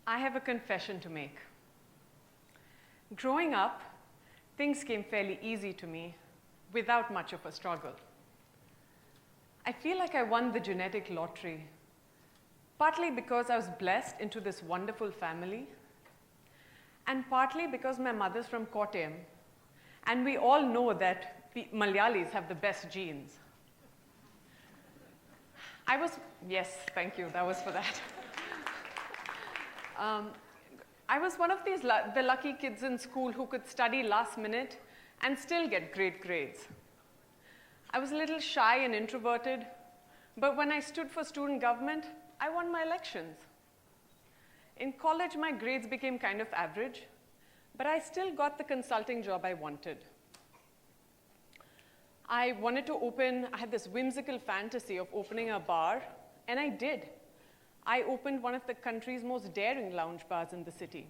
I have a confession to make. Growing up, things came fairly easy to me without much of a struggle. I feel like I won the genetic lottery, partly because I was blessed into this wonderful family, and partly because my mother's from Kottayam, and we all know that Malayalis have the best genes. Yes, thank you, that was for that. I was one of the lucky kids in school who could study last minute and still get great grades. I was a little shy and introverted, but when I stood for student government, I won my elections. In college, my grades became kind of average, but I still got the consulting job I wanted. I had this whimsical fantasy of opening a bar, and I did. I opened one of the country's most daring lounge bars in the city.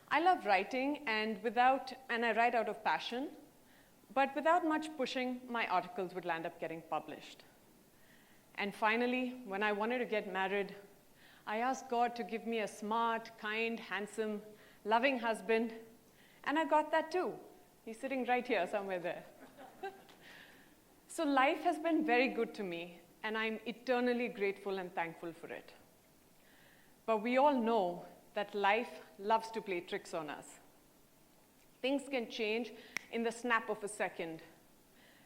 I love writing, and I write out of passion, but without much pushing, my articles would land up getting published. And finally, when I wanted to get married, I asked God to give me a smart, kind, handsome, loving husband, and I got that too. He's sitting right here, somewhere there. So life has been very good to me, and I'm eternally grateful and thankful for it. But we all know that life loves to play tricks on us. Things can change in the snap of a second,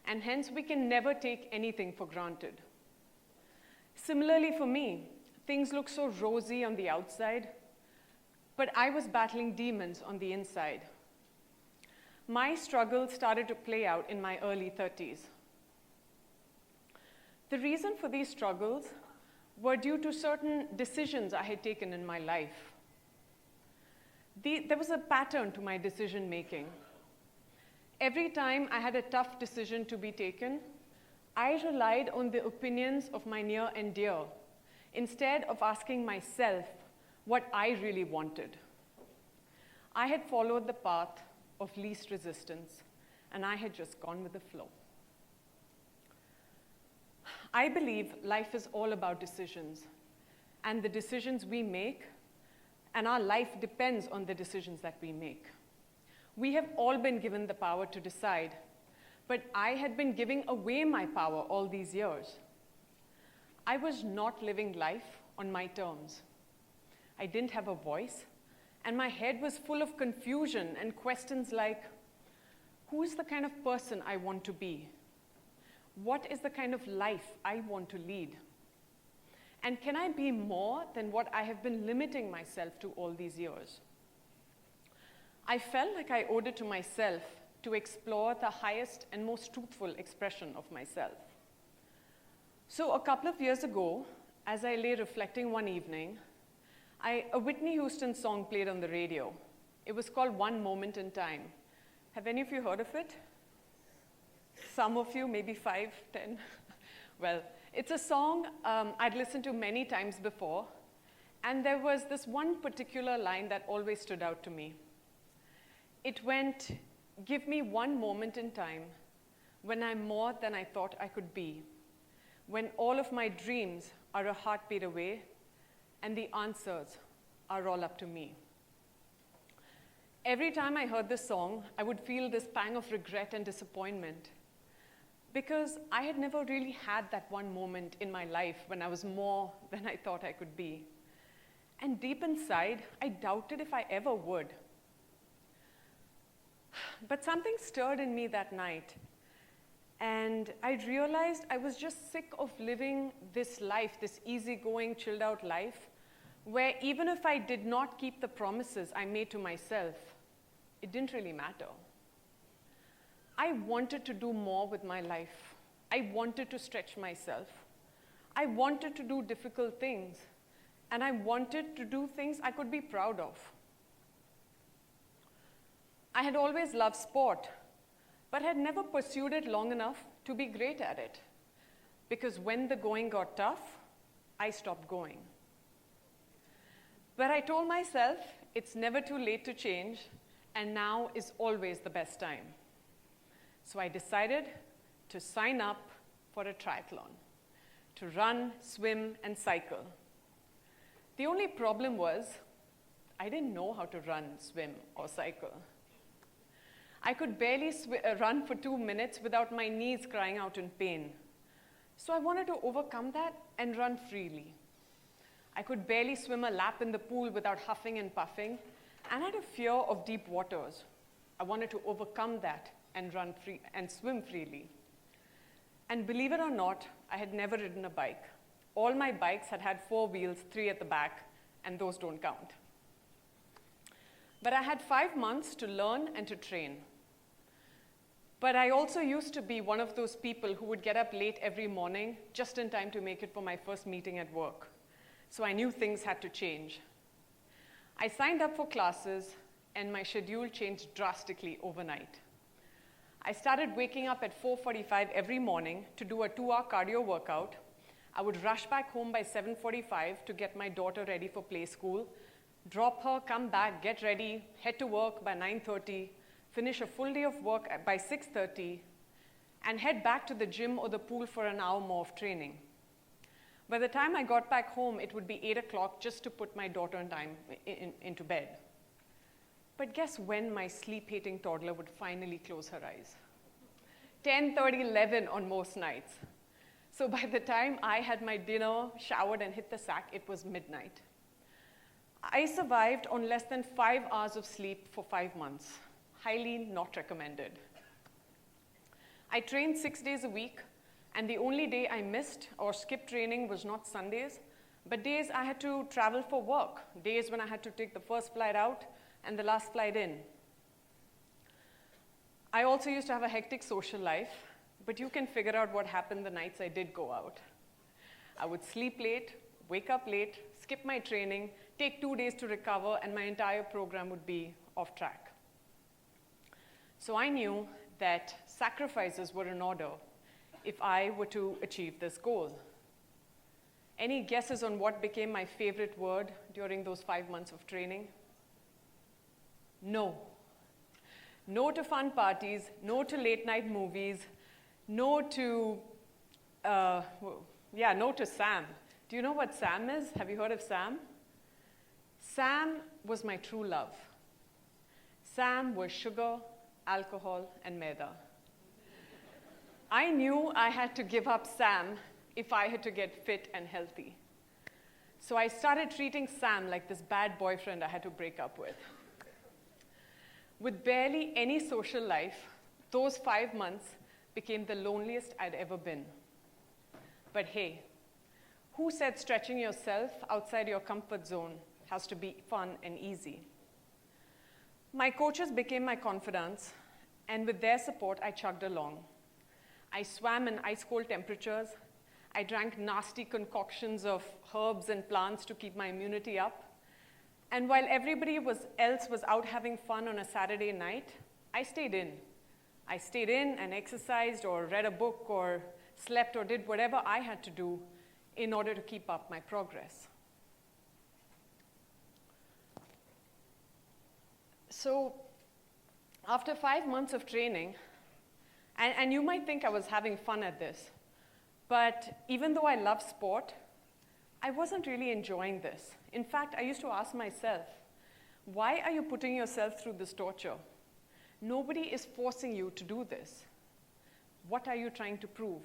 and hence we can never take anything for granted. Similarly for me, things look so rosy on the outside, but I was battling demons on the inside. My struggles started to play out in my early 30s. The reason for these struggles were due to certain decisions I had taken in my life. There was a pattern to my decision making. Every time I had a tough decision to be taken, I relied on the opinions of my near and dear, instead of asking myself what I really wanted. I had followed the path of least resistance, and I had just gone with the flow. I believe life is all about decisions, and the decisions we make, and our life depends on the decisions that we make. We have all been given the power to decide, but I had been giving away my power all these years. I was not living life on my terms. I didn't have a voice, and my head was full of confusion and questions like, who is the kind of person I want to be? What is the kind of life I want to lead? And can I be more than what I have been limiting myself to all these years? I felt like I owed it to myself to explore the highest and most truthful expression of myself. So a couple of years ago, as I lay reflecting one evening, a Whitney Houston song played on the radio. It was called One Moment in Time. Have any of you heard of it? Some of you, maybe 5, 10. Well, it's a song I'd listened to many times before, and there was this one particular line that always stood out to me. It went, give me one moment in time when I'm more than I thought I could be, when all of my dreams are a heartbeat away, and the answers are all up to me. Every time I heard this song, I would feel this pang of regret and disappointment, because I had never really had that one moment in my life when I was more than I thought I could be. And deep inside, I doubted if I ever would. But something stirred in me that night, and I realized I was just sick of living this life, this easygoing, chilled out life, where even if I did not keep the promises I made to myself, it didn't really matter. I wanted to do more with my life. I wanted to stretch myself. I wanted to do difficult things, and I wanted to do things I could be proud of. I had always loved sport, but had never pursued it long enough to be great at it, because when the going got tough, I stopped going. But I told myself it's never too late to change, and now is always the best time. So I decided to sign up for a triathlon, to run, swim, and cycle. The only problem was I didn't know how to run, swim, or cycle. I could barely run for 2 minutes without my knees crying out in pain. So I wanted to overcome that and run freely. I could barely swim a lap in the pool without huffing and puffing, and I had a fear of deep waters. I wanted to overcome that and run free and swim freely. And believe it or not, I had never ridden a bike. All my bikes had had 4 wheels, 3 at the back, and those don't count. But I had 5 months to learn and to train. But I also used to be one of those people who would get up late every morning just in time to make it for my first meeting at work. So I knew things had to change. I signed up for classes, and my schedule changed drastically overnight. I started waking up at 4:45 every morning to do a 2-hour cardio workout. I would rush back home by 7:45 to get my daughter ready for play school, drop her, come back, get ready, head to work by 9:30, finish a full day of work by 6:30, and head back to the gym or the pool for an hour more of training. By the time I got back home, it would be 8 o'clock just to put my daughter into bed. But guess when my sleep-hating toddler would finally close her eyes? 10:30, 11 on most nights. So by the time I had my dinner, showered, and hit the sack, it was midnight. I survived on less than 5 hours of sleep for 5 months. Highly not recommended. I trained 6 days a week, and the only day I missed or skipped training was not Sundays, but days I had to travel for work, days when I had to take the first flight out and the last flight in. I also used to have a hectic social life, but you can figure out what happened the nights I did go out. I would sleep late, wake up late, skip my training, take 2 days to recover, and my entire program would be off track. So I knew that sacrifices were in order if I were to achieve this goal. Any guesses on what became my favorite word during those 5 months of training? No. No to fun parties, no to late night movies, no to Sam. Do you know what Sam is? Have you heard of Sam? Sam was my true love. Sam was sugar, alcohol, and maida. I knew I had to give up Sam if I had to get fit and healthy. So I started treating Sam like this bad boyfriend I had to break up with. With barely any social life, those 5 months became the loneliest I'd ever been. But hey, who said stretching yourself outside your comfort zone has to be fun and easy? My coaches became my confidants, and with their support, I chugged along. I swam in ice-cold temperatures. I drank nasty concoctions of herbs and plants to keep my immunity up. And while everybody else was out having fun on a Saturday night, I stayed in. I stayed in and exercised or read a book or slept or did whatever I had to do in order to keep up my progress. So after 5 months of training, and you might think I was having fun at this, but even though I love sport, I wasn't really enjoying this. In fact, I used to ask myself, why are you putting yourself through this torture? Nobody is forcing you to do this. What are you trying to prove?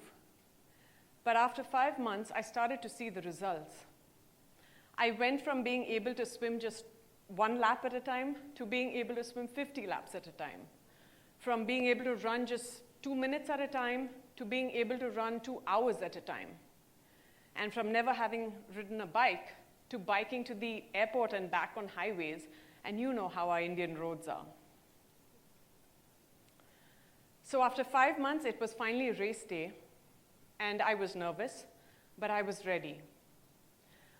But after 5 months, I started to see the results. I went from being able to swim just 1 lap at a time to being able to swim 50 laps at a time. From being able to run just 2 minutes at a time to being able to run 2 hours at a time. And from never having ridden a bike to biking to the airport and back on highways, and you know how our Indian roads are. So after 5 months, it was finally race day, and I was nervous, but I was ready.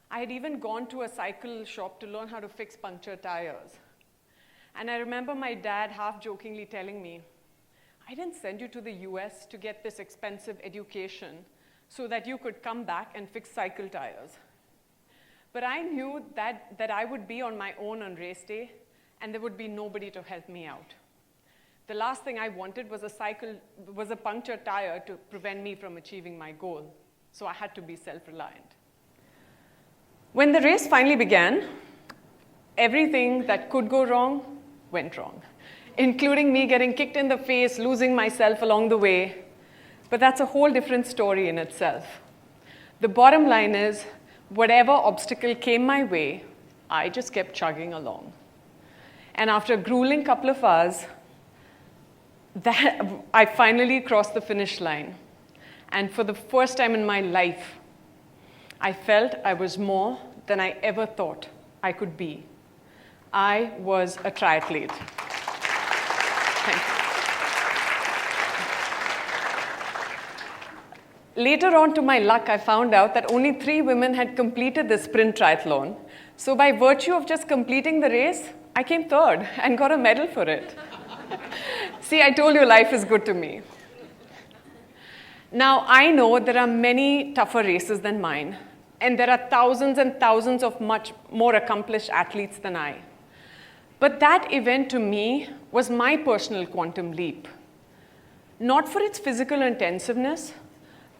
I had even gone to a cycle shop to learn how to fix punctured tires. And I remember my dad half-jokingly telling me, I didn't send you to the US to get this expensive education so that you could come back and fix cycle tires. But I knew that I would be on my own on race day, and there would be nobody to help me out. The last thing I wanted was a punctured tire to prevent me from achieving my goal. So I had to be self-reliant. When the race finally began, everything that could go wrong went wrong, including me getting kicked in the face, losing myself along the way. But that's a whole different story in itself. The bottom line is, whatever obstacle came my way, I just kept chugging along. And after a grueling couple of hours, I finally crossed the finish line. And for the first time in my life, I felt I was more than I ever thought I could be. I was a triathlete. Thank you. Later on, to my luck, I found out that only 3 women had completed the sprint triathlon. So by virtue of just completing the race, I came 3rd and got a medal for it. See, I told you life is good to me. Now, I know there are many tougher races than mine, and there are thousands and thousands of much more accomplished athletes than I. But that event to me was my personal quantum leap. Not for its physical intensiveness,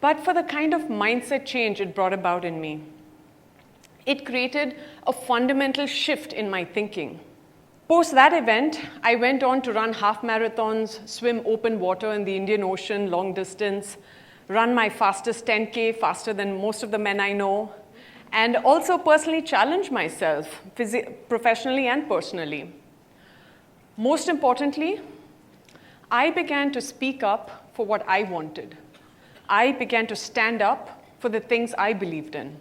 but for the kind of mindset change it brought about in me. It created a fundamental shift in my thinking. Post that event, I went on to run half marathons, swim open water in the Indian Ocean, long distance, run my fastest 10K, faster than most of the men I know, and also personally challenge myself, professionally and personally. Most importantly, I began to speak up for what I wanted. I began to stand up for the things I believed in.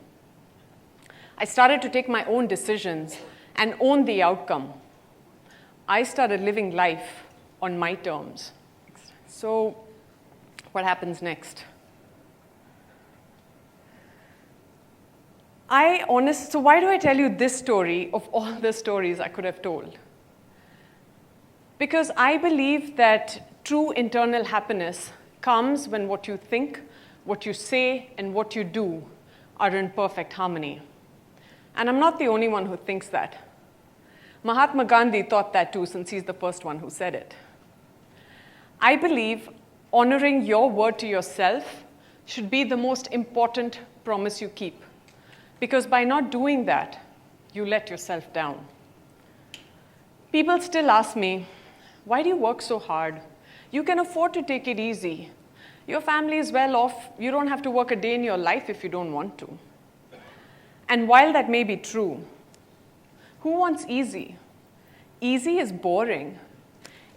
I started to take my own decisions and own the outcome. I started living life on my terms. So, what happens next? So why do I tell you this story of all the stories I could have told? Because I believe that true internal happiness comes when what you think, what you say, and what you do are in perfect harmony. And I'm not the only one who thinks that. Mahatma Gandhi thought that too, since he's the first one who said it. I believe honoring your word to yourself should be the most important promise you keep. Because by not doing that, you let yourself down. People still ask me, why do you work so hard? You can afford to take it easy. Your family is well off. You don't have to work a day in your life if you don't want to. And while that may be true, who wants easy? Easy is boring.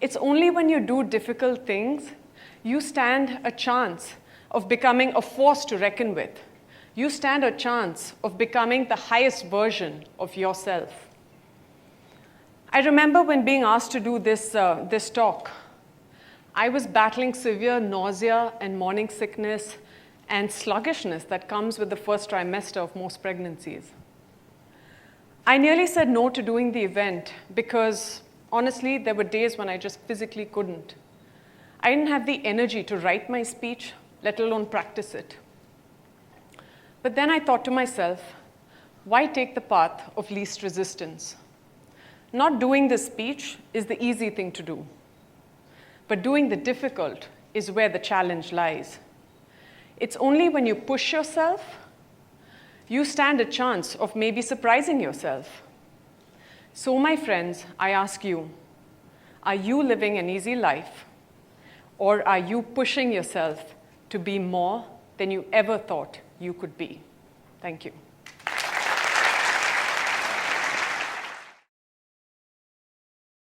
It's only when you do difficult things, you stand a chance of becoming a force to reckon with. You stand a chance of becoming the highest version of yourself. I remember when being asked to do this talk, I was battling severe nausea and morning sickness and sluggishness that comes with the first trimester of most pregnancies. I nearly said no to doing the event because, honestly, there were days when I just physically couldn't. I didn't have the energy to write my speech, let alone practice it. But then I thought to myself, why take the path of least resistance? Not doing this speech is the easy thing to do. But doing the difficult is where the challenge lies. It's only when you push yourself, you stand a chance of maybe surprising yourself. So, my friends, I ask you, are you living an easy life? Or are you pushing yourself to be more than you ever thought you could be? Thank you.